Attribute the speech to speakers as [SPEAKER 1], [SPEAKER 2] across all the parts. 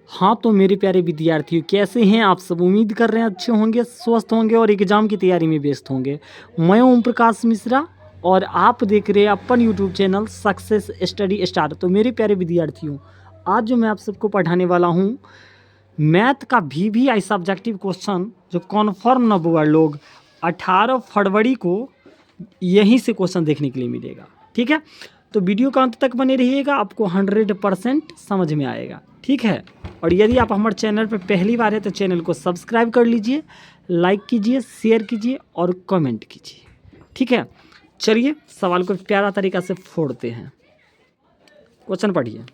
[SPEAKER 1] हाँ तो मेरे प्यारे विद्यार्थियों, कैसे हैं आप सब? उम्मीद कर रहे हैं अच्छे होंगे, स्वस्थ होंगे और एग्ज़ाम की तैयारी में व्यस्त होंगे। मैं ओम प्रकाश मिश्रा और आप देख रहे हैं अपन YouTube channel success study star. तो मेरे प्यारे विद्यार्थियों, आज जो मैं आप सबको पढ़ाने वाला हूँ, मैथ का VVI सब्जेक्टिव क्वेश्चन जो कन्फर्म न हुआ लोग 18 फरवरी को यहीं से क्वेश्चन देखने के लिए मिलेगा। ठीक है, तो वीडियो का अंत तक बने रहिएगा, आपको 100% समझ में आएगा। ठीक है, और यदि आप हमारे चैनल पर पहली बार है तो चैनल को सब्सक्राइब कर लीजिए, लाइक कीजिए, शेयर कीजिए और कमेंट कीजिए। ठीक है, चलिए सवाल को प्यारा तरीका से फोड़ते हैं। क्वेश्चन पढ़िए।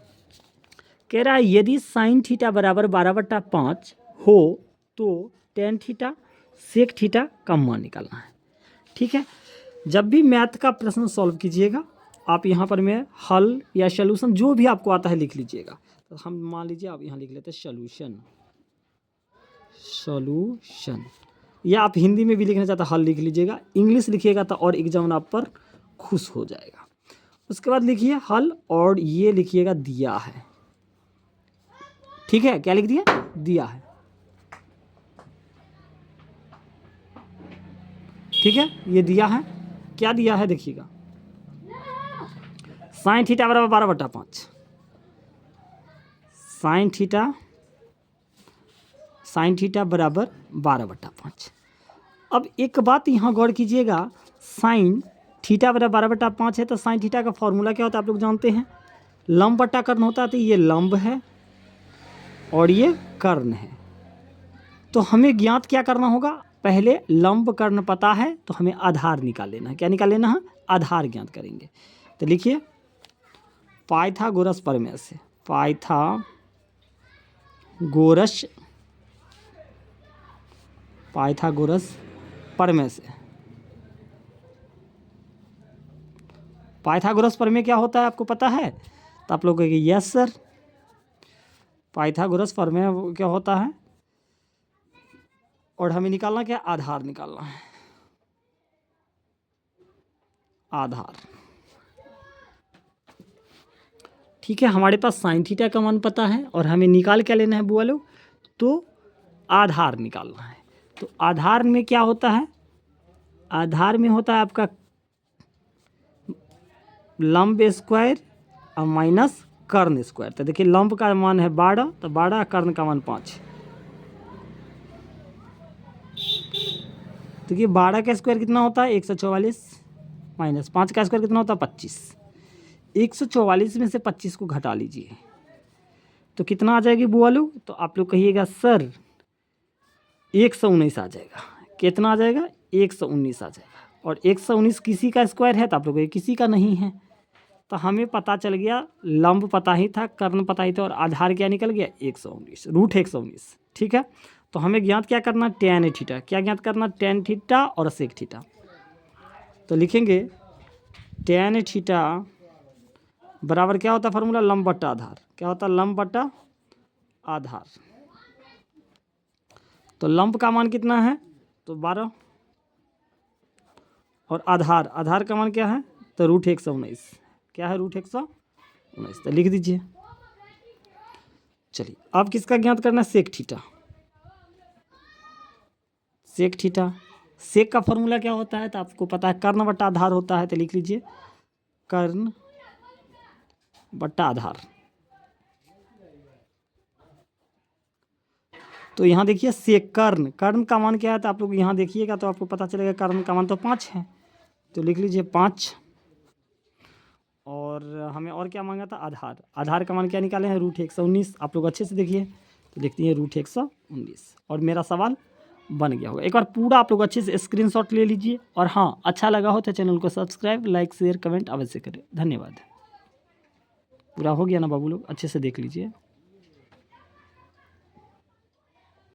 [SPEAKER 1] कह रहा है यदि साइन थीटा बराबर 12/5 हो तो टेन थीटा सेक थीटा का मान निकालना है। ठीक है, जब भी मैथ का प्रश्न सॉल्व कीजिएगा आप यहाँ पर में हल या सॉल्यूशन जो भी आपको आता है लिख लीजिएगा। तो हम मान लीजिए आप यहाँ लिख लेते हैं सॉल्यूशन, या आप हिंदी में भी लिखना चाहते हल लिख लीजिएगा। इंग्लिश लिखिएगा तो और एग्जाम आप पर खुश हो जाएगा। उसके बाद लिखिए हल और ये लिखिएगा दिया है। ठीक है, क्या लिख दिया? दिया है। ठीक है, ये दिया है। क्या दिया है देखिएगा, साइन थीटा बराबर 12/5, साइन थीटा बराबर 12/5। अब एक बात यहाँ गौर कीजिएगा, साइन थीटा बराबर 12/5 है तो साइन थीटा का फॉर्मूला क्या होता है आप लोग जानते हैं, लंब बट्टा कर्ण होता है। तो ये लंब है और ये कर्ण है। तो हमें ज्ञात क्या करना होगा, पहले लंब कर्ण पता है तो हमें आधार निकाल लेना है। क्या निकाल लेना है? आधार ज्ञात करेंगे। तो लिखिए पाइथागोरस प्रमेय से, पाइथागोरस प्रमेय से। पाइथागोरस प्रमेय क्या होता है आपको पता है? तो आप लोग कहेंगे यस सर। पाइथागोरस प्रमेय क्या होता है और हमें निकालना क्या? आधार निकालना है, आधार। ठीक है, हमारे पास साइन थीटा का मान पता है और हमें निकाल क्या लेना है बुआ लोग? तो आधार निकालना है। तो आधार में क्या होता है? आधार में होता है आपका लंब स्क्वायर और माइनस कर्ण स्क्वायर। तो देखिए लंब का मान है 12 तो 12, कर्ण का मान 5। देखिए 12 का स्क्वायर कितना होता है? 144, माइनस 5 का स्क्वायर कितना होता है? 25। 144 में से 25 को घटा लीजिए तो कितना आ जाएगी बुआ लोग? तो आप लोग कहिएगा सर 119 आ जाएगा। कितना आ जाएगा? 119 आ जाएगा। और 119 किसी का स्क्वायर है तो आप लोग किसी का नहीं है। तो हमें पता चल गया, लंब पता ही था, कर्ण पता ही था और आधार क्या निकल गया? 119, रूट 119। ठीक है, तो हमें ज्ञात क्या करना? Tan theta. क्या ज्ञात करना? टेन थीटा और सेक थीटा। तो लिखेंगे टेन थीटा बराबर क्या होता है फॉर्मूला? लंब बट्टा आधार। क्या होता है? लंब बट्टा आधार। तो लंब का मान कितना है? तो 12 और आधार का मान क्या है? तो रूट 119। क्या है? रूट 119। तो लिख दीजिए। चलिए अब किसका ज्ञात करना है? Sec theta. सेक थीटा, सेक का फॉर्मूला क्या होता है? तो आपको पता है कर्ण बट्टा आधार होता है। तो लिख लीजिए कर्ण बट्टा आधार। तो यहाँ देखिए सेक कर्ण का मान क्या है? तो आप लोग यहाँ देखिएगा तो आपको पता चलेगा कर्ण का मान तो 5 है। तो लिख लीजिए 5। और हमें और क्या मांगा था? आधार का मान क्या निकाले हैं? रूट 119। आप लोग अच्छे से देखिए तो लिखते हैं रूट 119 और मेरा सवाल बन गया होगा। एक बार पूरा आप लोग अच्छे से स्क्रीनशॉट ले लीजिए और हाँ अच्छा लगा हो तो चैनल को सब्सक्राइब, लाइक, शेयर, कमेंट अवश्य करें। धन्यवाद। पूरा हो गया ना बाबू लोग? अच्छे से देख लीजिए।